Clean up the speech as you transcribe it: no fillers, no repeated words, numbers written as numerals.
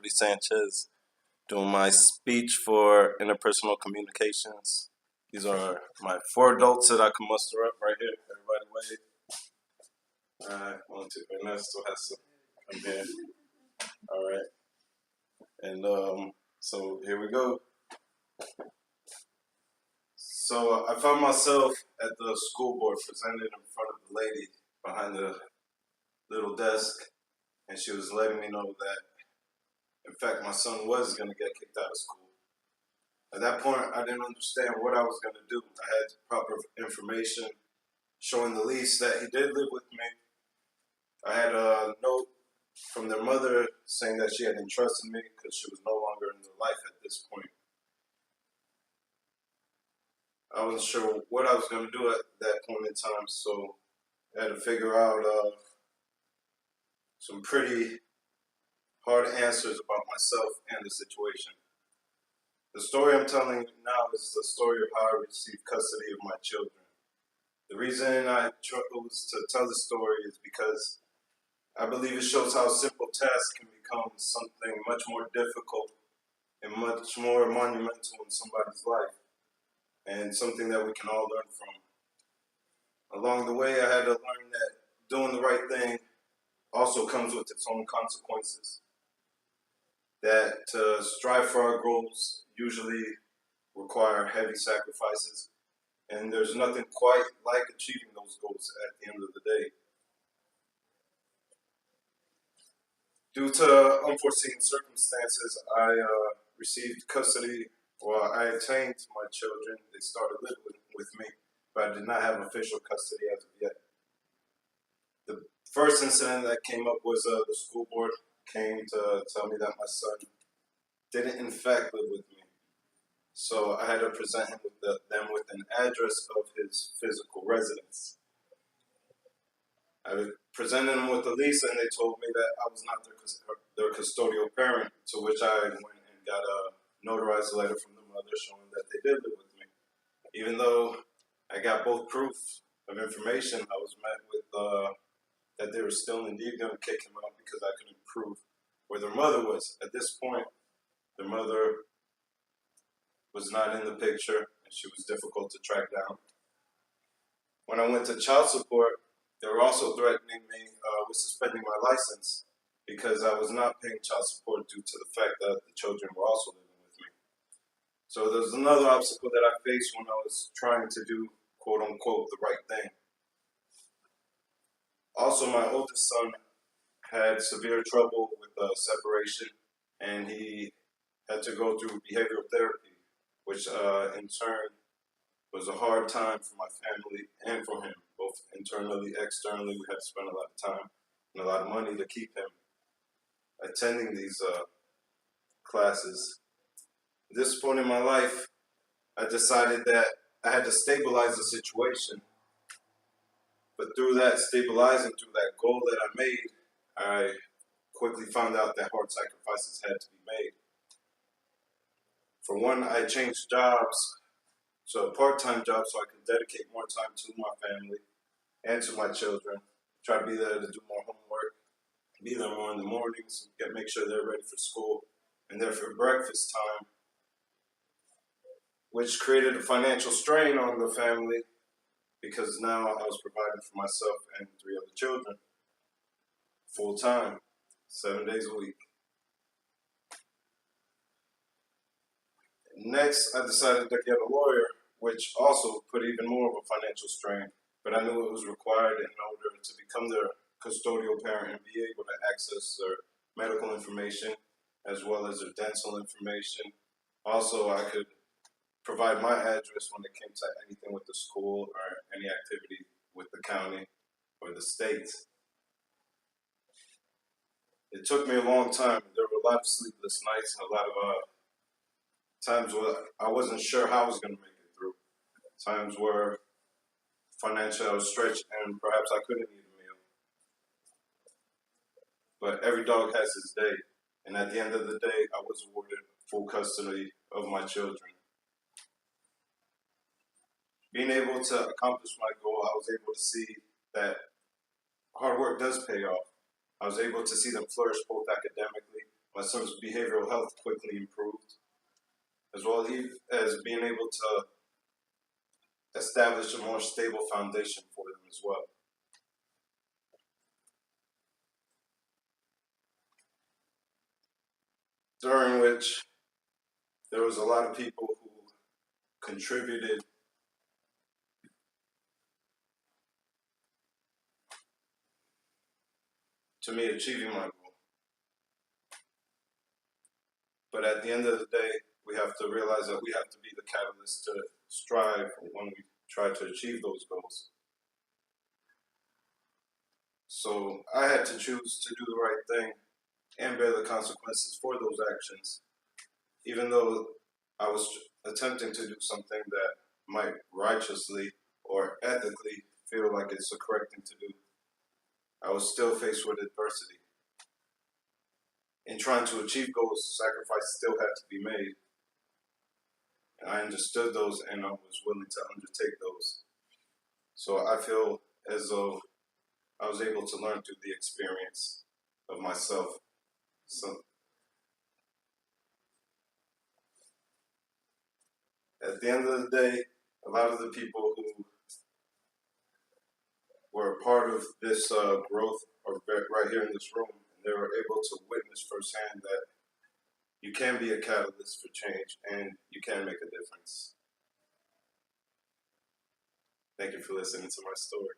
Liberty Sanchez, doing my speech for interpersonal communications. These are my 4 adults that I can muster up right here. Everybody wave. One, two, Ernesto has to come here. All right. And so here we go. So I found myself at the school board presented in front of the lady behind the little desk, and she was letting me know that, in fact, my son was going to get kicked out of school. At that point, I didn't understand what I was going to do. I had proper information showing the lease that he did live with me. I had a note from their mother saying that she had entrusted me because she was no longer in their life at this point. I wasn't sure what I was going to do at that point in time, so I had to figure out some pretty hard answers about myself and the situation. The story I'm telling you now is the story of how I received custody of my children. The reason I chose to tell the story is because I believe it shows how simple tasks can become something much more difficult and much more monumental in somebody's life, and something that we can all learn from. Along the way, I had to learn that doing the right thing also comes with its own consequences. That to strive for our goals usually require heavy sacrifices, and there's nothing quite like achieving those goals at the end of the day. Due to unforeseen circumstances, I received custody, I attained my children. They started living with me, but I did not have official custody as of yet. The first incident that came up was the school board came to tell me that my son didn't in fact live with me. So I had to present him with them with an address of his physical residence. I presented them with the lease, and they told me that I was not their custodial parent, to which I went and got a notarized letter from the mother showing that they did live with me. Even though I got both proof of information, I was met with that they were still indeed going to kick him out because I couldn't prove where their mother was. At this point, their mother was not in the picture, and she was difficult to track down. When I went to child support, they were also threatening me with suspending my license because I was not paying child support due to the fact that the children were also living with me. So there was another obstacle that I faced when I was trying to do, quote unquote, the right thing. Also, my oldest son had severe trouble with separation, and he had to go through behavioral therapy, which in turn was a hard time for my family and for him, both internally, externally. We had to spend a lot of time and a lot of money to keep him attending these classes. At this point in my life, I decided that I had to stabilize the situation. But through that stabilizing, through that goal that I made, I quickly found out that hard sacrifices had to be made. For one, I changed jobs to a part-time job so I could dedicate more time to my family and to my children. Try to be there to do more homework, be there more in the mornings, make sure they're ready for school and there for breakfast time, which created a financial strain on the family because now I was providing for myself and 3 other children full time, 7 days a week. Next, I decided to get a lawyer, which also put even more of a financial strain, but I knew it was required in order to become their custodial parent and be able to access their medical information as well as their dental information. Also, I could provide my address when it came to anything with the school or any activity with the county or the state. It took me a long time. There were a lot of sleepless nights and a lot of times where I wasn't sure how I was going to make it through. Times where financially I was stretched and perhaps I couldn't eat a meal. But every dog has his day. And at the end of the day, I was awarded full custody of my children. Being able to accomplish my goal, I was able to see that hard work does pay off. I was able to see them flourish both academically my son's behavioral health quickly improved, as well as being able to establish a more stable foundation for them as well. During which there was a lot of people who contributed to me achieving my goal. But at the end of the day, we have to realize that we have to be the catalyst to strive when we try to achieve those goals. So I had to choose to do the right thing and bear the consequences for those actions, even though I was attempting to do something that might righteously or ethically feel like it's the correct thing to do. I was still faced with adversity. In trying to achieve goals, sacrifices still had to be made. And I understood those and I was willing to undertake those. So I feel as though I was able to learn through the experience of myself. So at the end of the day, a lot of the people who were a part of this growth are right here in this room, and they were able to witness firsthand that you can be a catalyst for change and you can make a difference. Thank you for listening to my story.